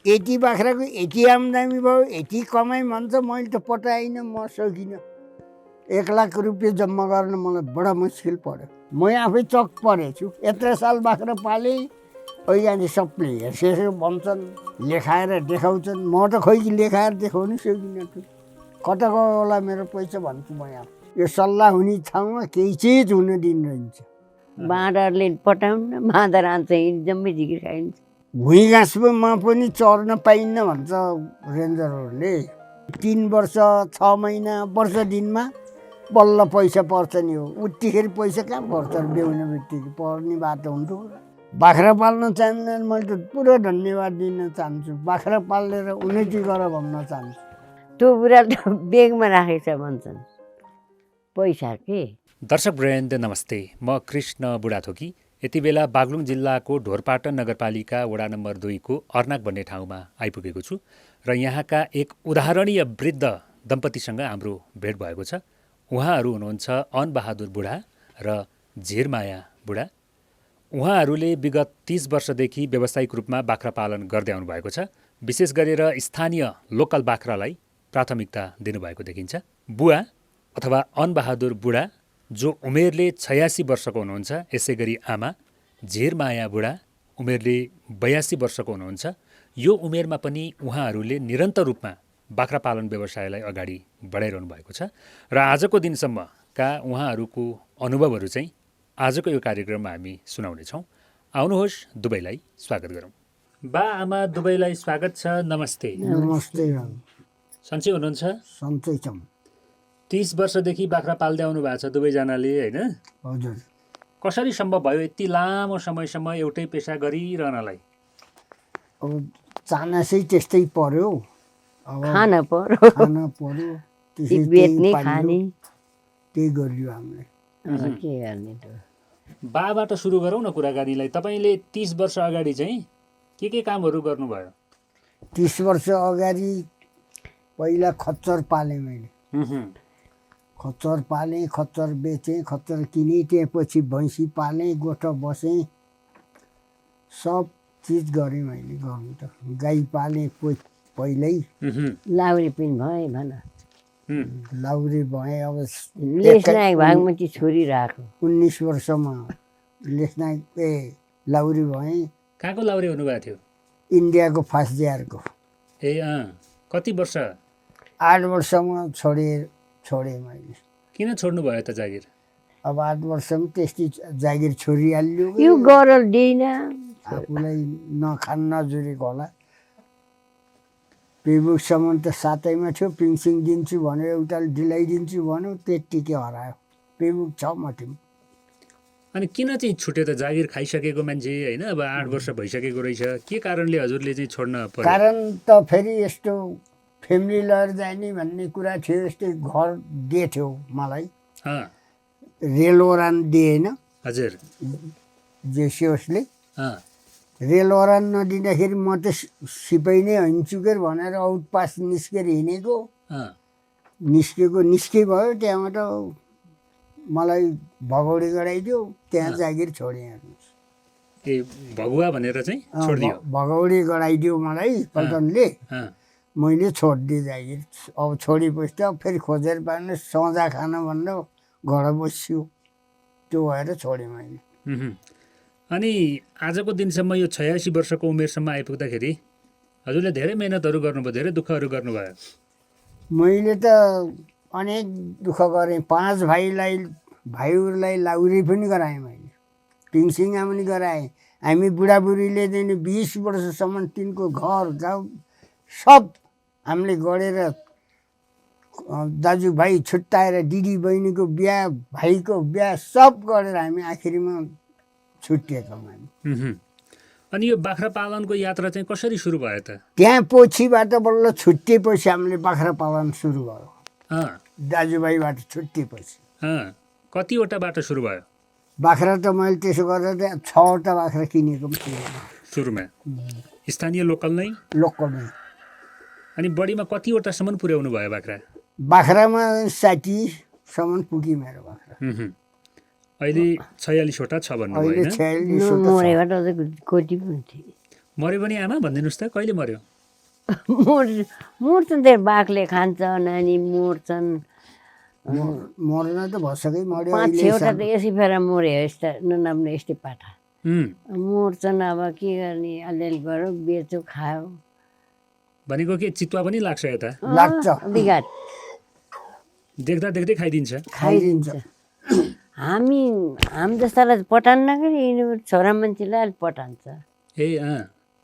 यति बाख्राको यति आम्दानी भयो यति कमाइ भन्छ मैले त पटाइनँ म सकिनँ 1 लाख रुपियाँ जम्मा गर्न मलाई बडा मुस्किल पर्यो म आफै चक परेको छु यत्रो साल बाख्रा पालेँ अहिले सबले हेर्सेर भन्छन् लेखाएर देखाउँछन् म त खोइ लेखाएर देखाउनु सकिनँ त कता गयो होला मेरो पैसा भन्छु म यहाँ यो सल्लाह हुने ठाउँमा केही चिज हुन दिन रहन्छ बाँदरले पटाउन बाँदर आन्छ जम्मै झिकिर खाइन्छ भुइँ घाँसमा पनि चर्न पाइन्न भन्छ रेन्जरहरूले 3 वर्ष 6 महिना वर्ष दिनमा बल्ल पैसा पर्छ नि हो उतिखेर पैसा कहाँ पर्छ बेहुने बित्तिकै पर्ने बाटो हुन्थ्यो बाख्रा पाल्न चाहँदैन मैले त पुरा धन्यवाद दिन चाहन्छु बाख्रा पालेर उन्नति गर भन्न चाहन्छु त्यो बुढा त बेगमा राखेछ भन्छन् पैसा के दर्शक वृन्द नमस्ते म कृष्ण बुढाथोकी यति बेला बागलुङ जिल्लाको ढोरपाटन नगरपालिका वडा नम्बर 2 को अर्नाक भन्ने ठाउँमा आइपुगेको छु र यहाँका एक उदाहरणीय वृद्ध दम्पतिसँग हाम्रो भेट भएको छ उहाँहरू हुनुहुन्छ अनबहादुर बुढा र झिरमाया बुढा उहाँहरूले विगत 30 वर्षदेखि व्यावसायिक रूपमा बाख्रा पालन गर्दै आउनु भएको छ विशेष गरेर स्थानीय लोकल बाख्रालाई प्राथमिकता दिनुभएको देखिन्छ बुवा अथवा अनबहादुर बुढा जो उमेरले 86 वर्षको हुनुहुन्छ यसै गरी आमा झिरमाया बुढा उमेरले 82 वर्षको हुनुहुन्छ यो उमेरमा पनि उहाँहरूले निरन्तर रूपमा बाख्रा पालन व्यवसायलाई अगाडि बढाइरहनु भएको छ र आजको दिनसम्मका उहाँहरूको अनुभवहरू चाहिँ आजको यो कार्यक्रममा हामी सुनाउनेछौँ आउनुहोस् दुवैलाई स्वागत गरौँ बा आमा दुवैलाई स्वागत छ नमस्ते नमस्ते सन्चै हुनुहुन्छ सन्चै छौँ 30 वर्षदेखि बाख्रा पाल्दै आउनु भएको छ दुवैजनाले होइन हजुर कसरी सम्भव भयो यति लामो समयसम्म एउटै पेसा गरिरहनलाई अब चानसै त्यस्तै पर्यो अब खान पर्यो खान पर्यो त्यसै बेच्ने त्यही खाने पाल्यो, त्यही गरियो हामीले के गर्ने त बाबाट सुरु गरौँ न कुराकानीलाई तपाईँले 30 वर्ष अगाडि चाहिँ के कामहरू गर्नुभयो 30 वर्ष अगाडि पहिला खच्चर पालेँ मैले खच्चर पालेँ खच्चर बेचेँ खच्चर किनेँ त्यसपछि भैँसी पालेँ गोठ बसेँ सब चिज गरेँ मैले गर्नु त गाई पालेँ पहिल्यै लाउरी पनि भए भन लाउरी भएँ अब लेसनायक भागमती छोरी राख्यो 19 वर्षमा लेसनायक लाउरी भएँ कहाँको लाउरे हुनुभएको थियो इन्डियाको फर्स्ट इयरको ए कति वर्ष 8 वर्षमा छोडेँ मैले किन छोड्नुभयो त जागिर अब 8 वर्षमा त्यस्तै जागिर छोडिहाल्यो यो गरल दिइन आफूलाई नखान नजुरेको होला पेबुकसम्म त सातैमा थियो पिङसिङ दिन्छु भनेर एउटाले दिलाइदिन्छु भन्यो त्यत्तिकै हरायो पेबुक छ मठिम अनि किन चाहिँ छुट्यो त जागिर खाइसकेको मान्छे होइन अब 8 वर्ष भइसकेको रहेछ के कारणले हजुरले चाहिँ छोड्न पर्यो कारण त फेरि यस्तो फ्यामिली लिएर जाने भन्ने कुरा थियो यस्तै घर दिएथ्यो मलाई रेल ओरान दिएन हजुर जेसियोसले अँ रेल ओरान नदिँदाखेरि म त सिपाही नै हिँड्छु के भनेर आउटपास निस्केर हिँडेको निस्के भयो त्यहाँबाट मलाई भगौडी गराइदियो त्यहाँ जागिर छोडेँ हेर्नुहोस् ए भगुवा भनेर चाहिँ छोडिदियो भगौडी गराइदियो मलाई पल्टनले मैले छोडिदिएँ जागिर अब छोडेपछि त फेरि खोजेर पाएन सजा खान भनेर घर बस्यो त्यो भएर छोडेँ मैले अनि आजको दिनसम्म यो 86 वर्षको उमेरसम्म आइपुग्दाखेरि हजुरले धेरै मेहनतहरू गर्नुभयो धेरै दुःखहरू गर्नुभयो मैले त अनेक दुःख गरेँ 5 भाइहरूलाई लाउरी पनि गराएँ मैले पिङसिङमा पनि गराएँ हामी बुढाबुढीले चाहिँ 20 वर्षसम्म तिनको घर गाउँ सब हामीले गरेर दाजुभाइ छुट्टाएर दिदी बहिनीको बिहा भाइको बिहा सब गरेर हामी आखिरीमा छुट्टिएका हामी अनि यो बाख्रा पालनको यात्रा चाहिँ कसरी सुरु भयो त त्यहाँ पछिबाट बल्ल छुट्टिएपछि हामीले बाख्रा पालन सुरु भयो दाजुभाइबाट छुट्टिएपछि कतिवटा बाटो सुरु भयो बाख्रा त मैले त्यसो गरेर 6वटा बाख्रा किनेको सुरुमा स्थानीय लोकल नै लोकलमै अनि बढीमा कतिवटासम्म पुर्याउनु भयो बाख्रामा 60सम्म पुग्यो मेरो बाख्रा अहिले 46वटा छ भन्नुभयो मोरेबाट कोटी पनि थियो मर्यो भने आमा भनिदिनुहोस् त कहिले मर्यो? मर्छन् त्यो बाघले खान्छ, नानी मर्छन्। मर्न त भसकै मर्यो 5-6वटा त यसै फेर मर्यो यस्ता नराम्रो यस्तै पाठा मर्छन्। अब के गर्ने, अलिअलि गऱ्यो, बेच्यो, खायो। भनेको के चितुवा पनि लाग्छ यता? लाग्छ, बिगार देख्दा देख्दै खाइदिन्छ। खाइदिन्छ। हामी जस्तालाई पटान्न कि यिनीहरू छोरा मान्छेलाई पटान्छ,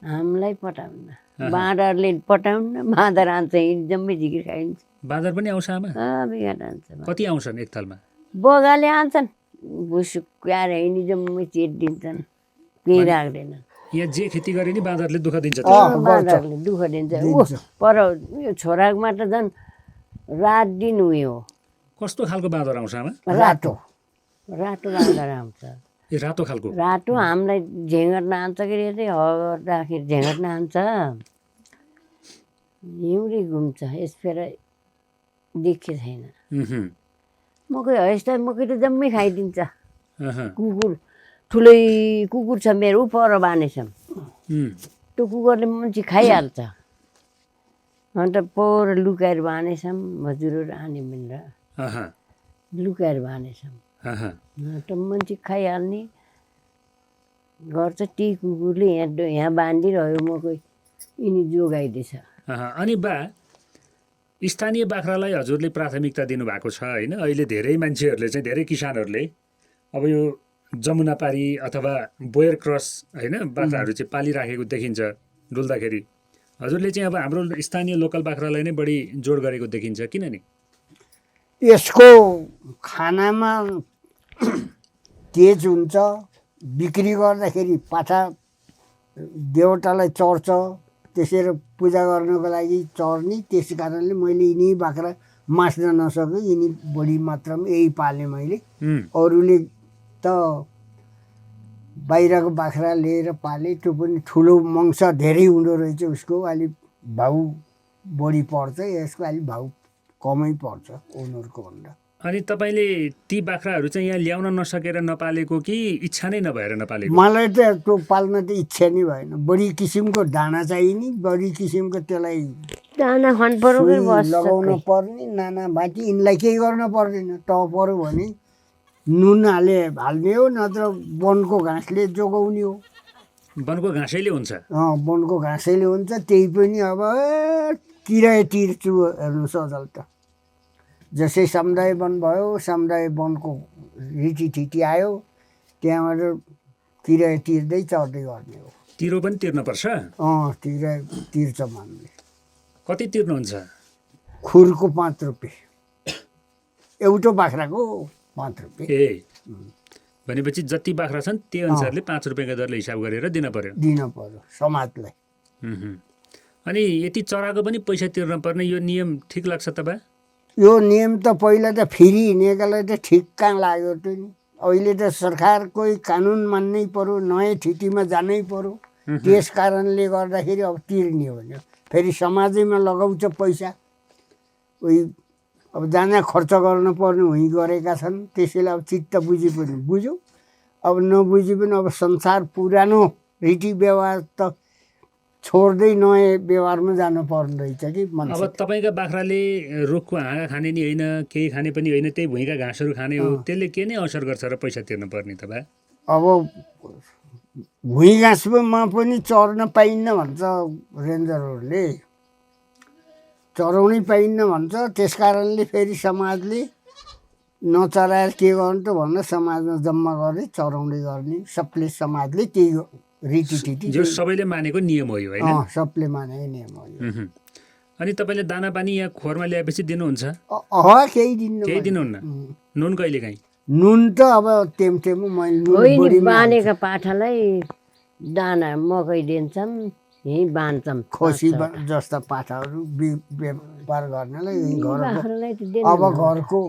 हामीलाई पटाउन्न। बाँदरले पटाउन्न, बाँदर आउँछ जम्मै झिकिर खाइन्छ। बाँदर पनि आउँछ आमा? बिगार आउँछ। कति आउँछन् एक तालमा? बगाले आउँछन्, भुसुक्याएर हिँडी जम्मै चेटिदिन्छन्, केही राख्दैन। यहाँ जे खेती गरे नि बाँदरले दुःख दिन्छ। बाँदरले दुःख दिन्छ। पर यो छोरामा त झन् रात दिन उयो हो। कस्तो खालको बाँदर आउँछ आमा? रातो बाँदर आउँछ। ए रातो खालको? रातो हामीलाई झेँगट्न आउँछ कि रे, गर्दाखेरि झेँगट्न आउँछ, हिउँरी घुम्छ। यसफेर देखे छैन। मकै हयस्ता मकै त जम्मै खाइदिन्छ। कुकुर ठुलै कुकुर छ मेरो, पर बानेछौँ। त्यो कुकुरले मान्छे खाइहाल्छ। अन्त पर लुकाएर बानेछौँ, मजुरहरू आने भनेर लुकाएर बानेछौँ। त मान्छे खाइहाल्ने गर्छ। त्यही कुकुरले यहाँ बाँधिरह्यो मकै, यिनी जोगाइदिएछ। अनि बा स्थानीय बाख्रालाई हजुरले प्राथमिकता दिनुभएको छ होइन? अहिले धेरै मान्छेहरूले चाहिँ, धेरै किसानहरूले अब यो जमुनापारी अथवा बोयर क्रस होइन बाख्राहरू चाहिँ पालिराखेको देखिन्छ डुल्दाखेरि। हजुरले चाहिँ अब हाम्रो स्थानीय लोकल बाख्रालाई नै बढी जोड गरेको देखिन्छ, किन नि? यसको खानामा तेज हुन्छ, बिक्री गर्दाखेरि पाठा देवतालाई चढ्छ, त्यसरी पूजा गर्नको लागि चढ्ने। त्यस कारणले मैले यिनी बाख्रा मास्न नसकेँ, यिनी बढी मात्रामा यही पालेँ मैले। अरूले त बाहिरको बाख्रा लिएर पाले, त्यो पनि ठुलो मङ्स धेरै हुँदो रहेछ उसको, अलिक भाउ बढी पर्छ। यसको अलिक भाउ कमै पर्छ उनीहरूको भन्दा। अनि तपाईँले ती बाख्राहरू चाहिँ यहाँ ल्याउन नसकेर नपालेको कि इच्छा नै नभएर नपालेको? मलाई त त्यो पाल्न त इच्छा नै भएन। बढी किसिमको दाना चाहिने, बढी किसिमको त्यसलाई दाना खानु पर्यो, लगाउन पर्ने, नाना भाटी यिनलाई केही गर्न पर्दैन। टपऱ्यो भने नुन हाल्ने हो, नत्र वनको घाँसले जोगाउने हो। वनको घाँसैले हुन्छ? वनको घाँसैले हुन्छ। त्यही पनि अब किराय तिर्छु हेर्नु सजल त। जसै समुदाय वन भयो, समुदाय वनको रिटिठिटी आयो, त्यहाँबाट किराय तिर्दै चढ्दै गर्ने हो। तिरो पनि तिर्नुपर्छ? किराय तिर्छ मान्ने। कति तिर्नुहुन्छ? खुरको 5 रुपियाँ, एउटा बाख्राको 5 रुपियाँ। भनेपछि जति बाख्रा छन् त्यही अनुसारले 5 रुपियाँको दरले हिसाब गरेर दिन पर्यो समाजलाई। अनि यति चराको पनि पैसा तिर्न पर्ने यो नियम ठिक लाग्छ तपाईँ? यो नियम त पहिला त फेरि हिँडेकालाई त ठिक कहाँ लाग्यो त नि। अहिले त सरकारकै कानुन मान्नै पर्यो, नयाँ ठिटीमा जानै पर्यो। त्यस कारणले गर्दाखेरि अब तिर्ने हो भने फेरि समाजैमा लगाउँछ पैसा। उही अब जहाँ खर्च गर्न पर्ने उहीँ गरेका छन्। त्यसैले अब चित्त बुझे पनि बुझ्यो, अब नबुझे पनि अब संसार पुरानो रीति व्यवहार त छोड्दै नयाँ व्यवहारमा जानु पर्ने रहेछ कि मान्छे। अब तपाईँका बाख्राले रुखको हाँगा खाने नि होइन, केही खाने पनि होइन, त्यही भुइँका घाँसहरू खाने हो। त्यसले के नै असर गर्छ र पैसा तिर्नु पर्ने तपाईँ? अब भुइँ घाँसमा पनि चर्न पाइन्न भन्छ रेन्जरहरूले, चराउनै पाइन्न भन्छ। त्यस कारणले फेरि समाजले नचराएर के गर्नु त भनेर समाजमा जम्मा गर्ने, चराउँदै गर्ने। सबले समाजले त्यही रीतिथिति जो सबैले मानेको नियम हो यो होइन? सबले मानेको नियम हो यो। अनि तपाईँले दाना पानी यहाँ खोरमा ल्याएपछि दिनुहुन्छ? केही दिनुहुन्न। नुन कहिले काहीँ? नुन त अब टेमटेमो मैले बानेका पाठालाई दाना मकै दिन्छौँ, यहीँ बान्छौँ। खसी जस्ता पाठाहरू व्यापार गर्नलाई अब घरको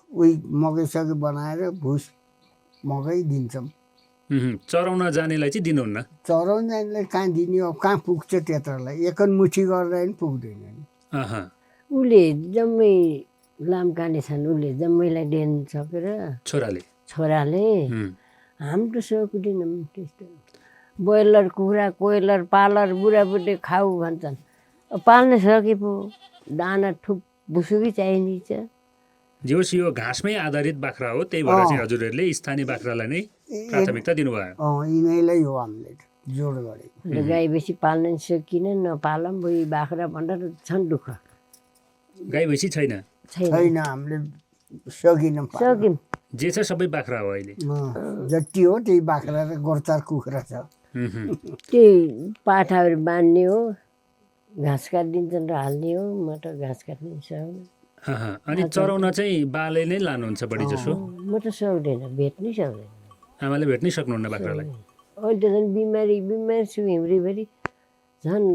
उही मकै सकै बनाएर भुस मकै दिन्छौँ। चराउन जानेलाई चाहिँ दिनुहुन्न? चराउन जानेलाई कहाँ दिने हो, कहाँ पुग्छ त्यत्रलाई। एकन मुठी गर्दा पनि पुग्दैन नि। उसले जम्मै लामकाने छन्, उसले जम्मैलाई दिन सकेर छोराले हामी त सक्दैनौँ त्यस्तो। ब्रोइलर कुखुरा कोइलर पालर बुढाबुढी खाऊ भन्छन् पाल्न सके पो दाना ठुप भुसुकी चाहिन्छ जे होस् यो घाँसमै आधारित बाख्रा हो, त्यही भएर चाहिँ हजुरहरूले स्थानीय बाख्रालाई नै प्राथमिकता दिनुभयो। यिनीलाई हो हामीले जोड गरेको। गाई बेसी पाल्न सकिनँ नपालौँ बुढी बाख्रा भनेर छन् दुःख। गाई भैँसी छैन? छैन, हामीले सकिनौँ। सक्यौँ जे छ सबै बाख्रा हो अहिले। जति हो त्यही बाख्रा र गोर्चार कुखुरा छ। त्यही पाठाहरू बाँध्ने हो, घाँस काटिदिन्छन् र हाल्ने हो। म त घाँस काटिदिन्छ। अनि चराउन चाहिँ बाले नै लानुहुन्छ बढी जसो? म त सक्दैन, भेट्नै सक्दैन। आमाले भेट्नै सक्नुहुन्न बाख्रालाई? अहिले त झन् बिमारी छु हिउँरीभरि झन्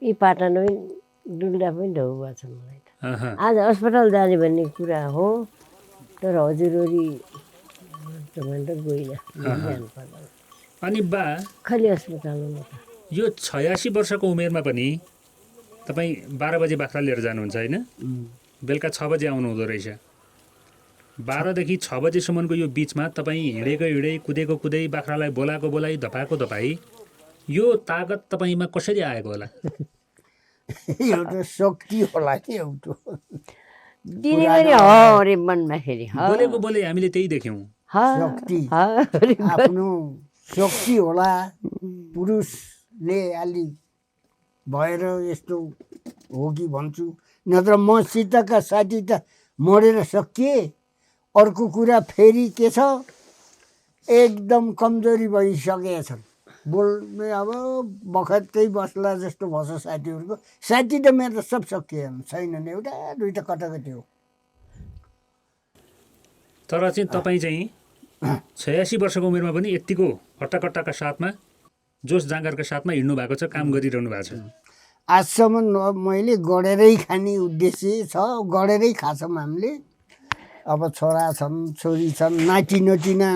यी पाटा नै डुल्दा पनि ढौ भएको छ मलाई त। आज अस्पताल जाने भन्ने कुरा हो, तर हजुरवरी भनेर गइनँ, जानु पर्ला। अनि बा खालि अस्पतालमा त यो 86 वर्षको उमेरमा पनि तपाईँ 12 बजे बाख्रा लिएर जानुहुन्छ होइन? बेलुका 6 बजे आउनु हुँदो रहेछ। 12 देखि 6 बजेसम्मको यो बिचमा तपाईँ हिँडेको हिँडै कुदेको कुदै बाख्रालाई बोलाएको बोलाइ धपाएको धपाई, यो तागत तपाईँमा कसरी आएको होला? एउटा शक्ति होला कि एउटा दिनभरि हरे मनमा फेरि बोलेको बोले हामीले त्यही देख्यौँ। शक्ति, आफ्नो शक्ति होला। पुरुषले अलि भएर यस्तो हो कि भन्छु, नत्र मसितका साथी त मरेर सकिए। अर्को कुरा फेरि के छ, एकदम कमजोरी भइसकेका छन्। बोल्ने अब बखतै बस्ला जस्तो भन्छ साथीहरूको। साथी त मेरो त सब सकिएन, छैनन्, एउटा दुईवटा कटाकटी हो। तर चाहिँ तपाईँ चाहिँ 86 वर्षको उमेरमा पनि यत्तिको हट्टाकट्टाका साथमा, जोस जाँगरका साथमा हिँड्नु भएको छ, काम गरिरहनु भएको छ। आजसम्म मैले गढेरै खाने उद्देश्य छ, गढेरै खाछौँ हामीले। अब छोरा छन्, छोरी छन्, नाति नतिना,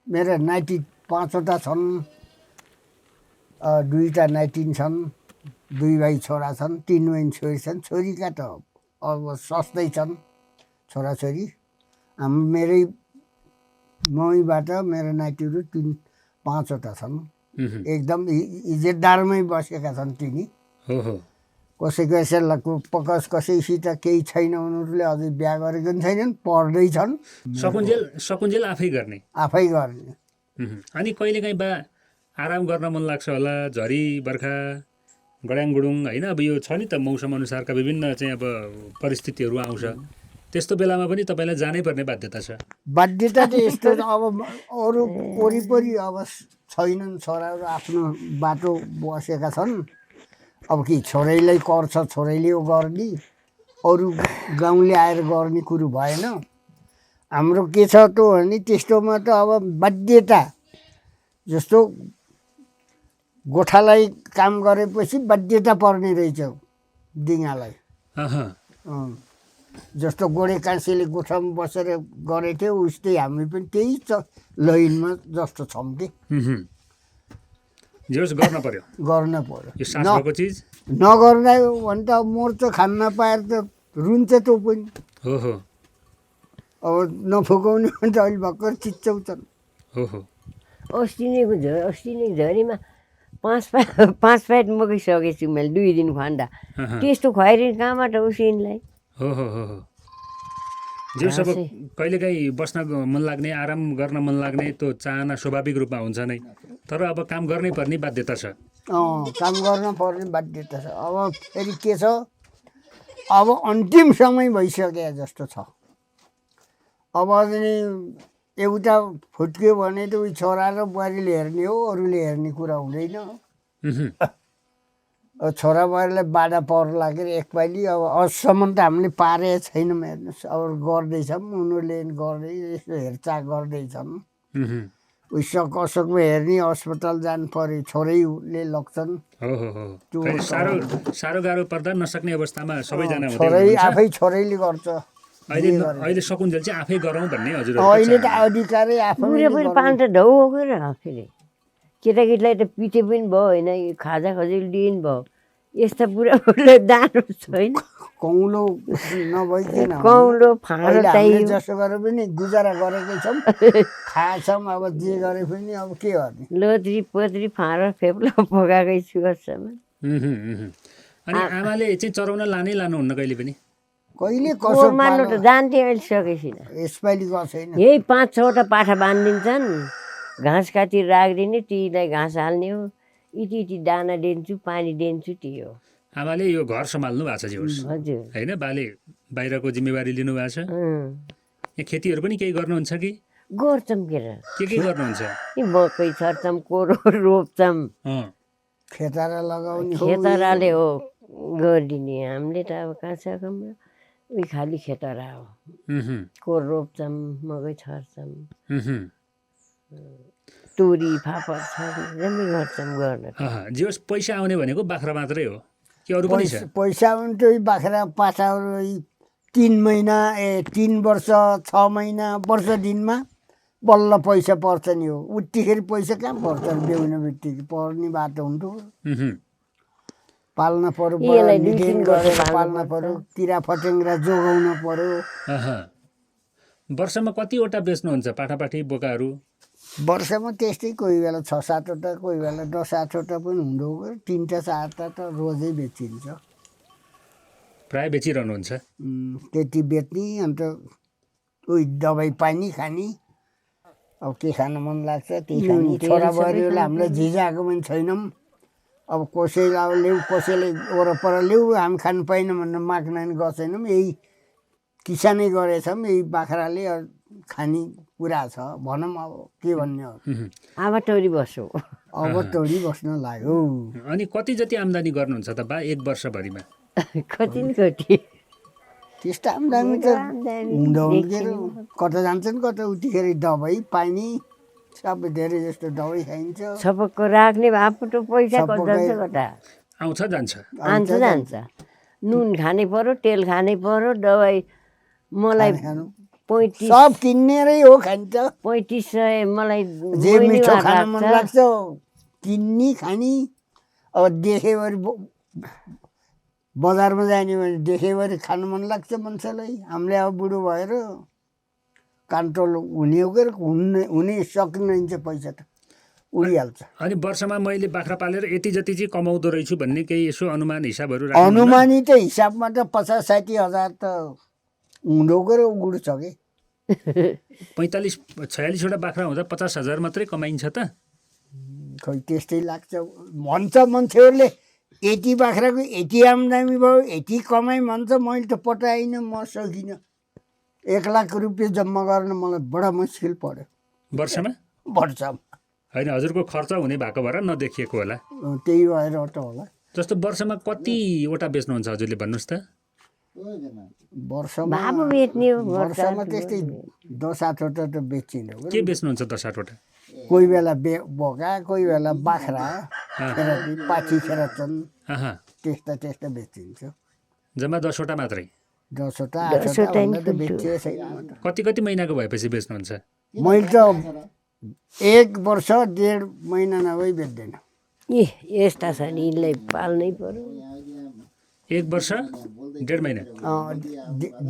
मेरो नाति 5वटा छन्, 2टा नातिन छन्, 2 भाइ छोरा छन्, 3 बहिनी छोरी छन्। छोरीका त अब सस्तै छन् छोराछोरी। मेरै महीबाट मेरो नातिहरू 5वटा छन्। एकदम इज्जतदारमै बसेका छन् तिनी। कसैको यसो कसैसित केही छैन, उनीहरूले अझै बिहा गरेको पनि छैनन्, पढ्दैछन्। सकुन्जेल आफै गर्ने? आफै गर्ने। अनि कहिलेकाहीँ बा आराम गर्न मन लाग्छ होला, झरी बर्खा गड्याङ गुडुङ होइन? अब यो छ नि त मौसम अनुसारका विभिन्न चाहिँ अब परिस्थितिहरू आउँछ, त्यस्तो बेलामा पनि तपाईँलाई जानै पर्ने बाध्यता छ? बाध्यता त यस्तो अब अरू वरिपरि अब छैनन्, छोराहरू आफ्नो बाटो बसेका छन्। अब कि छोरैलाई गर्छ, छोरैले यो गर्ने, अरू गाउँले आएर गर्ने कुरो भएन। हाम्रो के छ त भने त्यस्तोमा त अब बाध्यता जस्तो गोठालाई काम गरेपछि बाध्यता पर्ने रहेछ डिङ्गालाई। जस्तो गोडे काँसीले गोठामा बसेर गरेको थियो, उस्तै हामी पनि त्यही लाइनमा जस्तो छौँ कि गर्न पर्यो। यो शास्त्रको चिज नगर्दा भने त मोर्च खान नपाएर त रुन्छ त्यो पनि। अब नफुकाउने भने त अहिले भर्खर चिच्याउँछन्। अस्ति नै झरीमा 5 प्याट मकै सकेछु मैले 2 दिन खन्दा। त्यस्तो खुवाइरहने कहाँबाट उसिनलाई? जे सब कहिलेकाहीँ बस्न मन लाग्ने, आराम गर्न मन लाग्ने त्यो चाहना स्वाभाविक रूपमा हुन्छ नै, तर अब काम गर्नै पर्ने बाध्यता छ। काम गर्न पर्ने बाध्यता छ। अब फेरि के छ, अब अन्तिम समय भइसक्यो जस्तो छ। अब नि एउटा फुट्क्यो भने त उही छोरा र बुहारीले हेर्ने हो, अरूले हेर्ने कुरा हुँदैन। छोरा बुहारीलाई बाधा पर्ला के एकपालि। अब अझसम्म त हामीले पारे छैनौँ, हेर्नुहोस्। अब गर्दैछौँ, उनीहरूले गर्दै यसो हेरचाह गर्दैछन्। कसोकमा हेर्ने, अस्पताल जानु पर्यो, छोरैले लग्छन्। साह्रो गाह्रो पर्दा नसक्ने अवस्थामा सबैजना आफै छोरैले गर्छ। अहिले सकुन्जेल चाहिँ आफै गरौँ भन्ने हजुर? अहिले त अधिकारै आफै पानी त ढौ हो फेरि। केटाकेटीलाई त पिटे पनि भयो होइन, खाजा खजुली दिनु भयो। यस्ता बुढाबुढीलाई दानो छैन। कौलो नभइकन कौलो फाँडो अहिले हामीले चाहियो जसो गरे पनि गुजारा गरेकै छौँ खाएछौँ अब जे गरे पनि अब के गर्ने लोद्री पोद्री फाँडो फेप्लो पकाएकै छु अहिलेसम्म अनि आमाले चाहिँ चराउन लानुहुन्न कहिले पनि कहिले कसो मान्नु त जान्थे अहिले सकेसिन यसपालि गएको छैन यही 5-6वटा पाठा बाँधिदिन्छन् घाँस काटी राखिदिने तीलाई घाँस हाल्ने हो इति इति दाना दिन्छु पानी दिन्छु त्यही हो आमाले यो घर सम्हाल्नु भएको छ जे होस् हजुर होइन बाले बाहिरको जिम्मेवारी लिनुभएको छ यहाँ खेतीहरू पनि केही गर्नुहुन्छ कि गर्छौँ के गर्नुहुन्छ यी मकै छर्छौँ कोरो रोप्छौँ खेतारा लगाउने हो खेतराले हो गरिदिने हामीले त अब कहाँ छ कमरा उही खालि खेतरा हो कोर रोप्छौँ मकै छर्छौँ तुरी फापर छर्ने जम्मै गर्छौँ गर्न जे होस् पैसा आउने भनेको बाख्रा मात्रै हो कि अरू पनि छ पैसा पनि त्यही बाख्रा पाठाहरू 3 महिना 3 वर्ष 6 महिना वर्ष दिनमा बल्ल पैसा पर्छ नि हो उतिखेर पैसा कहाँ पर्छ बेहुने बित्तिकै पर्ने बाटो हुन्थ्यो पाल्न पर्यो निदेन गरेर पाल्न पर्यो किरा फटेङ्ग्रा जोगाउन पर्यो वर्षमा कतिवटा बेच्नुहुन्छ पाठापाठी बोकाहरू वर्षमा त्यस्तै कोही बेला 6-7वटा कोही बेला 10-8वटा पनि हुँदो 3टा 4टा त रोजै बेचिन्छ प्राय बेचिरहनुहुन्छ त्यति बेच्ने अन्त उही दबाई पानी खाने अब के खान मन लाग्छ त्यही खाने छोराबुहारीहरूलाई हामीलाई झिझाएको पनि छैनौँ अब कसैले अब ल्याउ कसैले वरपर ल्याउ हामी खानु पाएनौँ भनेर माग्न गएको छैनौँ यही किसानै गरेछौँ यही बाख्राले खाने कुरा छ भनौँ अब के भन्ने हो आमा टोरी बस्यो अब टोरी बस्न लाग्यो अनि कति जति आम्दानी गर्नुहुन्छ त बा एक वर्षभरिमा कति न कति त्यस्तो आम्दानी त हुँदो कता जान्छन् कता उतिखेर दबाई पानी सबै धेरै जस्तो दबाई खाइन्छ सबको राख्ने आफूको पैसा जान्छ कता आउँछ जान्छ नुन खानै पर्यो तेल खानै पर्यो दबाई मलाई 35 सब किन्नेरै हो खान्छ 3500 मलाई जे मिठो खान मन लाग्छ किन्नी खानी अब देखेभरि बजारमा जाने भने देखेभरि खानु मन लाग्छ मान्छेलाई हामीले अब बुढो भएर कन्ट्रोल हुने हो कि हुने सक्नुहुन्छ पैसा त उडिहाल्छ अनि वर्षमा मैले बाख्रा पालेर यति जति चाहिँ कमाउँदो रहेछु भन्ने केही यसो अनुमान हिसाबहरू अनुमानित हिसाबमा त 50-60 हजार त हुँदो गएर उडुछ कि 45-46वटा बाख्रा हुँदा 50,000 मात्रै कमाइन्छ त खै त्यस्तै लाग्छ भन्छ मान्छेहरूले यति बाख्राको यति आम्दानी भयो यति कमाइ भन्छ मैले त पटाइनँ म सकिनँ 1 लाख रुपियाँ जम्मा गर्न मलाई बडा मुस्किल पर्यो वर्षमा होइन हजुरको खर्च हुने भएको भएर नदेखिएको होला त्यही भएर त होला जस्तो वर्षमा कतिवटा बेच्नुहुन्छ हजुरले भन्नुहोस् त वर्षमा त्यस्तै 10-8वटा त बेचिन्छ के बेच्नुहुन्छ 10-8वटा कोही बेला बोका कोही बेला बाख्रा पाठी खेरचन त्यस्ता बेचिन्छ जम्मा 10वटा मात्रै 10वटा 8वटा त बेचिए छैन कति महिनाको भएपछि बेच्नुहुन्छ मैले त 1 वर्ष 1.5 महिना नभई बेच्दैन यस्ता छ नि यिनलाई पाल्नै पर्यो 1 वर्ष 1.5 महिना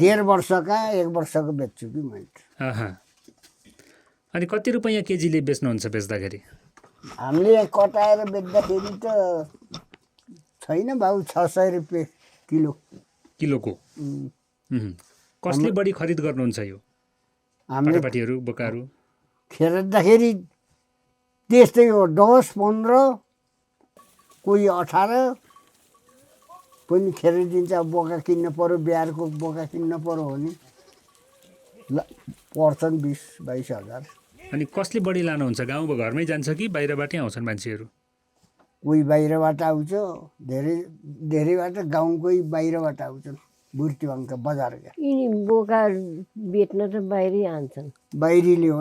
1.5 वर्षका 1 वर्षको बेच्छु कि मैले अनि कति रुपैयाँ केजीले बेच्नुहुन्छ बेच्दाखेरि हामीले कटाएर बेच्दाखेरि त छैन भाउ 600 रुपियाँ किलोको कसले बढी खरिद गर्नुहुन्छ यो पाठापाठीहरू बोकाहरू खेर्दाखेरि त्यस्तै हो 10-15 कोही 18 पनि खेरिदिन्छ बोका किन्न पर्यो बिहारको बोका किन्न पर्यो भने पर्छन् 20-22 हजार अनि कसले बढी लानुहुन्छ गाउँ घरमै जान्छ कि बाहिरबाटै आउँछन् मान्छेहरू कोही बाहिरबाट आउँछ धेरैबाट गाउँकै बाहिरबाट आउँछन् बुर्तिवाङका बजारका यिनी बोका बेच्न त बाहिरै आन्छन् बाहिरीले हो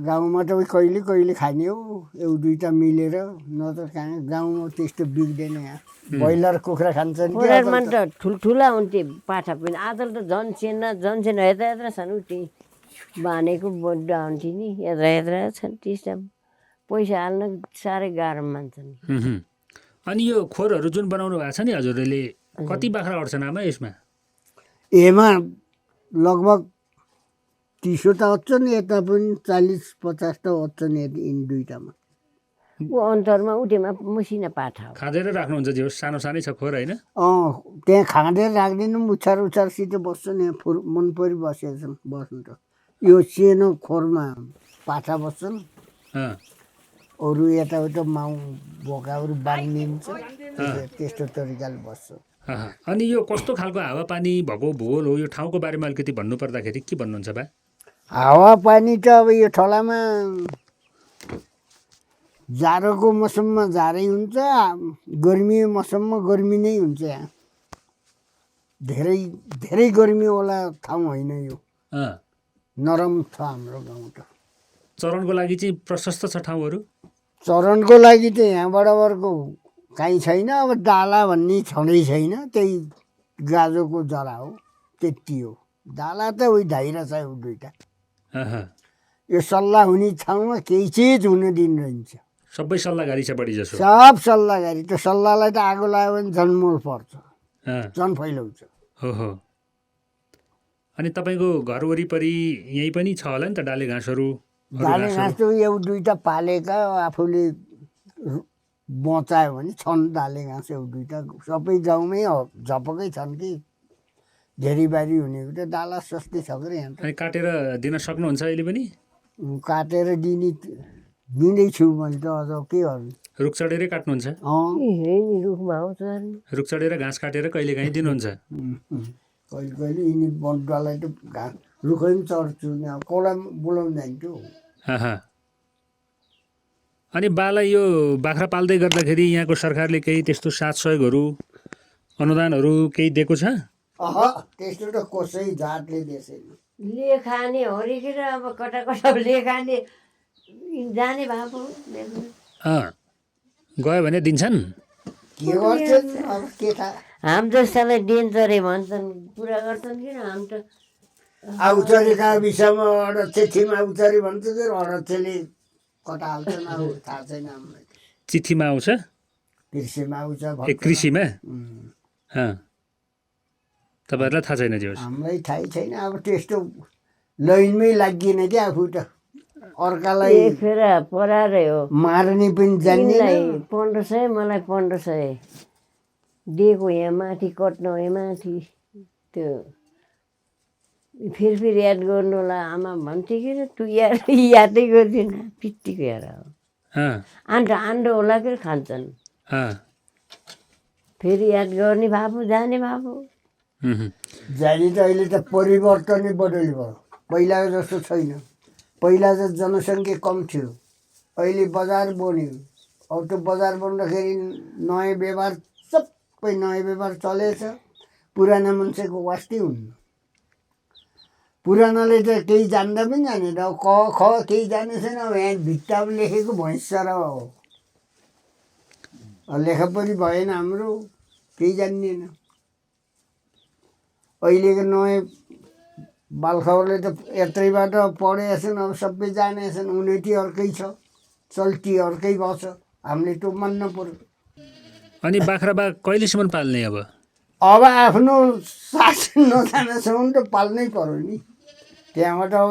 गाउँमा त कहिले खाने हो 1-2टा मिलेर न त गाउँमा त्यस्तो बिग्दैन यहाँ ब्रोइलर कुखुरा खान्छन् त ठुल्ठुला हुन्थे पाठा पनि आजल त झन्सेन हेर्दा छन् उति बानेको बड्डा हुन्थे नि हेर्दा छन् त्यस्ता पैसा हाल्न साह्रै गाह्रो मान्छन् अनि यो खोरहरू जुन बनाउनु भएको छ नि हजुरले कति बाख्रा अट्छन् आमा यसमा एमा लगभग 30 त अट्छन् यता पनि 40-50 त अट्छन् यिनी दुईटामा। ऊ अन्तरमा उठेमा मसिना पाठा हो। खाँदै राख्नुहुन्छ जे होस् सानो सानै छ खोर होइन? त्यहाँ खाँदै राख्दैन उछारसित बस्छन्। यहाँ मन परि बसेका छन् बस्नु त। यो सानो खोरमा पाठा बस्छन्, अरू यताउता माउ बोकाहरू बाँधिदिन्छ, त्यस्तो तरिकाले बस्छ। अनि यो कस्तो खालको हावापानी भएको भूगोल हो यो ठाउँको बारेमा अलिकति भन्नु पर्दाखेरि के भन्नुहुन्छ बा? हावापानी त अब यो ठलामा जाडोको मौसममा जाडै हुन्छ, गर्मी मौसममा गर्मी नै हुन्छ। यहाँ धेरै धेरै गर्मीवाला ठाउँ होइन यो, नरम छ हाम्रो गाउँ त। चरणको लागि चाहिँ प्रशस्त छ ठाउँहरू? चरणको लागि त यहाँ बराबरको काहीँ छैन। अब डाला भन्ने छँदै छैन, त्यही गाजोको जरा हो, त्यति हो। डाला त उही ढाइरा छ ऊ दुईटा। यो सल्लाह हुने ठाउँमा केही चिज हुन दिन रहन्छ। सबै सल्लाहगारी छ बढी जसो? सब सल्लाहगारी। त्यो सल्लाहलाई त आगो लाग्यो भने झन् पर्छ, झन् फैलाउँछ। हो। अनि तपाईँको घर वरिपरि यहीँ पनि छ होला नि त डाले घाँसहरू? डाले घाँस त यो दुईटा पालेका आफूले बचायो भने छन् डाले घाँस यो दुईटा। सबै गाउँमै झपकै छन् कि धेरै बारी हुनेको त डाला सस्तै छ कि यहाँ। अनि काटेर दिन सक्नुहुन्छ अहिले पनि? काटेर दिँदैछु मैले त। अझ के गर्नु, रुख चढेरै काट्नुहुन्छ? रुखमा आउँछ, रुख चढेर घाँस काटेर कहिले काहीँ दिनुहुन्छ? कहिले कहिले यिनी बन्टुवालाई त घाँस रुखै पनि चढ्छु, कसलाई बोलाउनु जान्छु। अनि बालाई यो बाख्रा पाल्दै गर्दाखेरि यहाँको सरकारले केही त्यस्तो साथ सहयोगहरू अनुदानहरू केही दिएको छ? त्यस्तो त कसै जातले दिएछैन। लेखाने हरिकेर अब कता कता लेखाने जाने भएको गयो भने दिन्छन्? के गर्छन् अब के थाहा। हाम जस्तालाई डेन्जरे भन्छन्, पुरा गर्छन् किन? हाम त औचरीका विषयमा चिठीमा औचरी भन्छ कि अध्यक्षले कता हाल्छन् अब थाहा छैन हामीलाई। चिठीमा आउँछ? कृषिमा आउँछ। कृषिमा? तपाईँहरूलाई थाहा छैन? जो हामीलाई थाहै छैन। अब त्यस्तो लाइनमै लागिएन कि आफू त। अर्कालाई फेर परारै हो, मार्ने पनि जान्दैन। 1500 मलाई 1500 दिएको यहाँ माथि कट्न यहाँ माथि। त्यो फेरि याद गर्नुलाई आमा भन्थे कि तँ यादै गर्दैन पित्तीको हेर आन्डो होला कि खान्छन्। फेरि याद गर्ने बाबु जाने बाबु जाने त अहिले त परिवर्तनै बदली भयो, पहिलाको जस्तो छैन। पहिला त जनसङ्ख्या कम थियो, अहिले बजार बन्यो। अब त्यो बजार बन्दाखेरि नयाँ व्यवहार, सबै नयाँ व्यवहार चलेछ। पुराना मान्छेको वास्तै हुन्न। पुरानाले त केही जान्दा पनि जानेन। अब क ख केही जाने छैन। अब यहाँ भित्तामा लेखेको भैँसर हो, लेखा पनि भएन हाम्रो, केही जान्दैन। अहिलेको नयाँ बालखहरूले त यत्रैबाट पढेछन्, अब सबै जानेछन्। उन्नति अर्कै छ, चल्ती अर्कै भएछ। हामीले त्यो मान्न पर्यो। अनि बाख्रा बाघ कहिलेसम्म पाल्ने? अब आफ्नो शासन नजानेसम्म त पाल्नै पर्यो नि। त्यहाँबाट अब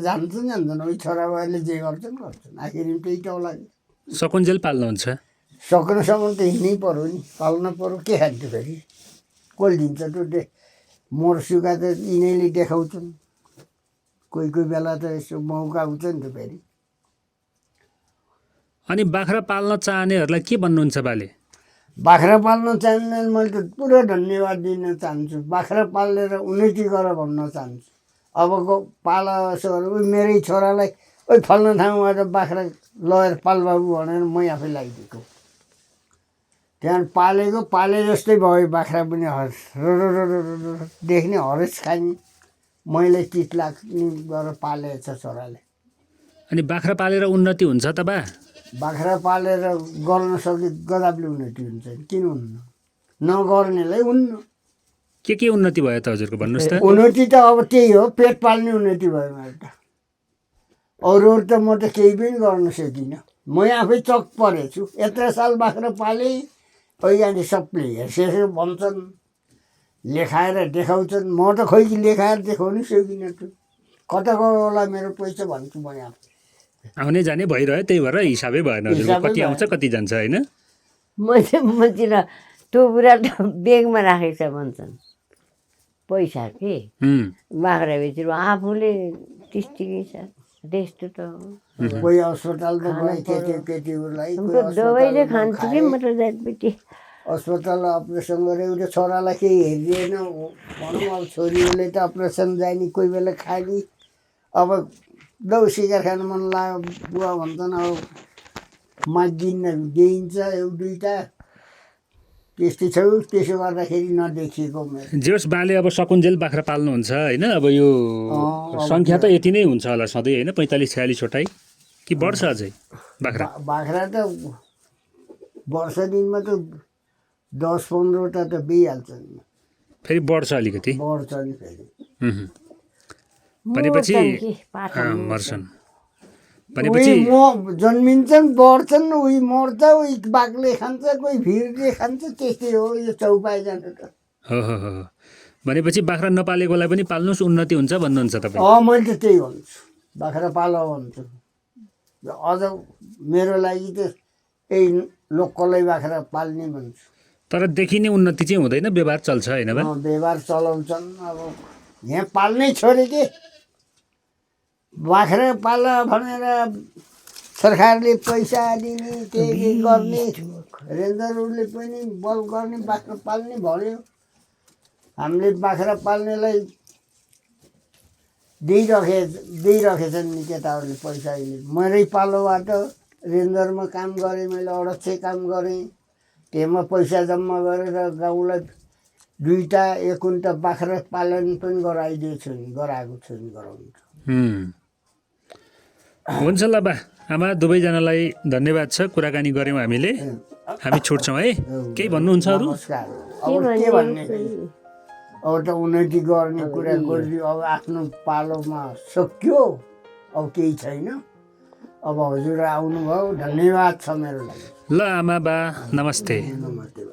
जान्छन् उही छोराबाले जे गर्छन् गर्छन्। आखिरमा त्यही टाउ लाग्यो। सकुन्जेल पाल्नुहुन्छ? सक्नुसम्म त हिँड्नै पर्यो नि, पाल्न पर्यो। के खान्थ्यो फेरि, कसले दिन्छ त्यो? मोरसुगा त यिनीहरूले देखाउँछन्। कोही कोही बेला त यसो मौका आउँछ नि त फेरि। अनि बाख्रा पाल्न चाहनेहरूलाई के भन्नुहुन्छ बाले? बाख्रा पाल्न चाहने मैले त पुरा धन्यवाद दिन चाहन्छु। बाख्रा पालेर उन्नति गर भन्न चाहन्छु। अबको पालसहरू मेरै छोरालाई ओइ फल्न ठाउँबाट बाख्रा लगेर पाल बाबु भनेर मै आफै लगाइदिएको। त्यहाँ पाले जस्तै भयो बाख्रा पनि। देख्ने हरेस खाने, मैले चित लाग्ने गरेर पालेछ छोराले। अनि बाख्रा पालेर उन्नति हुन्छ त बा? बाख्रा पालेर गर्न सक्यो गजबले उन्नति हुन्छ, किन हुन्न? नगर्नेलाई हुन्न। के उन्नति भयो त हजुरको भन्नुहोस् त? उन्नति त अब त्यही हो, पेट पाल्ने उन्नति भयो मेरो त। अरू त म त केही पनि गर्न सकिनँ। म आफै चक परेछु। यत्र साल बाख्रा पालेँ, अहिले सबले हेर्सेर भन्छन् लेखाएर देखाउँछन् म त खोइ लेखाएर देखाउनु सकिनँ त कता गयो होला मेरो पैसा भन्छु म यहाँ आउने जाने भइरह्यो त्यही भएर हिसाबै भएन हजुरको हिसाबै कति आउँछ भएन। कति जान्छ होइन मैले मतिर टोपुरा त बेगमा राखेको छ भन्छन् पैसा के बाख्रा बेचेर आफूले त्यस्तिकै छ त्यस्तो त हो कोही अस्पतालमा गयो केटीहरूलाई हमको दबाईले खान्छु कि म त जातपेटी अस्पताल अपरेसन गरेर एउटा छोरालाई केही हेरिएन भनौँ अब छोरीहरूले त अपरेसन जाने कोही बेला खाने अब दौ सिगार खानु मन लाग्यो बुवा भन्छन् अब मागिन्न दिइन्छ एउटा दुईवटा त्यस्तै छ त्यसो गर्दाखेरि नदेखिएको मेरो जेस बाले अब सकुन्जेल बाख्रा पाल्नुहुन्छ होइन अब यो सङ्ख्या त यति नै हुन्छ होला सधैँ होइन 45-46वटै कि बढ्छ अझै बाख्रा बाख्रा त वर्ष दिनमा त 10-15वटा त बिहाल्छ नि फेरि बढ्छ अलिकति बढ्छ नि फेरि भनेपछि मर्छन् भनेपछि उही जन्मिन्छन् बढ्छन् उही मर्छ उही बाघले खान्छ कोही भिरले खान्छ त्यस्तै हो यो चौपाइ जानु त हो हो हो भनेपछि बाख्रा नपालेकोलाई पनि पाल्नुहोस् उन्नति हुन्छ भन्नुहुन्छ तपाईँ मैले त त्यही भन्छु बाख्रा पाल भन्छु अझ मेरो लागि त यही लोकलै बाख्रा पाल्ने भन्छु तर देखिने उन्नति चाहिँ हुँदैन व्यवहार चल्छ होइन बा व्यवहार चलाउँछन् अब यहाँ पाल्नै छोडे के बाख्रा पाल भनेर सरकारले पैसा दिने के गर्ने रेन्जरहरूले पनि बल गर्ने बाख्रा पाल्ने भन्यो हामीले बाख्रा पाल्नेलाई दिइराखेछन् नि केटाहरूले पैसा अहिले मेरै पालोबाट रेन्जरमा काम गरेँ मैले अडक्ष काम गरेँ त्यसमा पैसा जम्मा गरेर गाउँलाई 2टा 1 कुन्टा बाख्रा पालन पनि गराइदिएछु नि गराएको छु नि गराउनु हुन्छ ल बा आमा दुवैजनालाई धन्यवाद छ कुराकानी गऱ्यौँ हामीले हामी छुट्छौँ है केही भन्नुहुन्छ अरू नमस्कार अब के भन्ने अब त उन्नति गर्ने कुरा गरिदियो अब आफ्नो पालोमा सक्यो अब केही छैन अब हजुर आउनुभयो धन्यवाद छ मेरो लागि ल आमा बा नमस्ते नमस्ते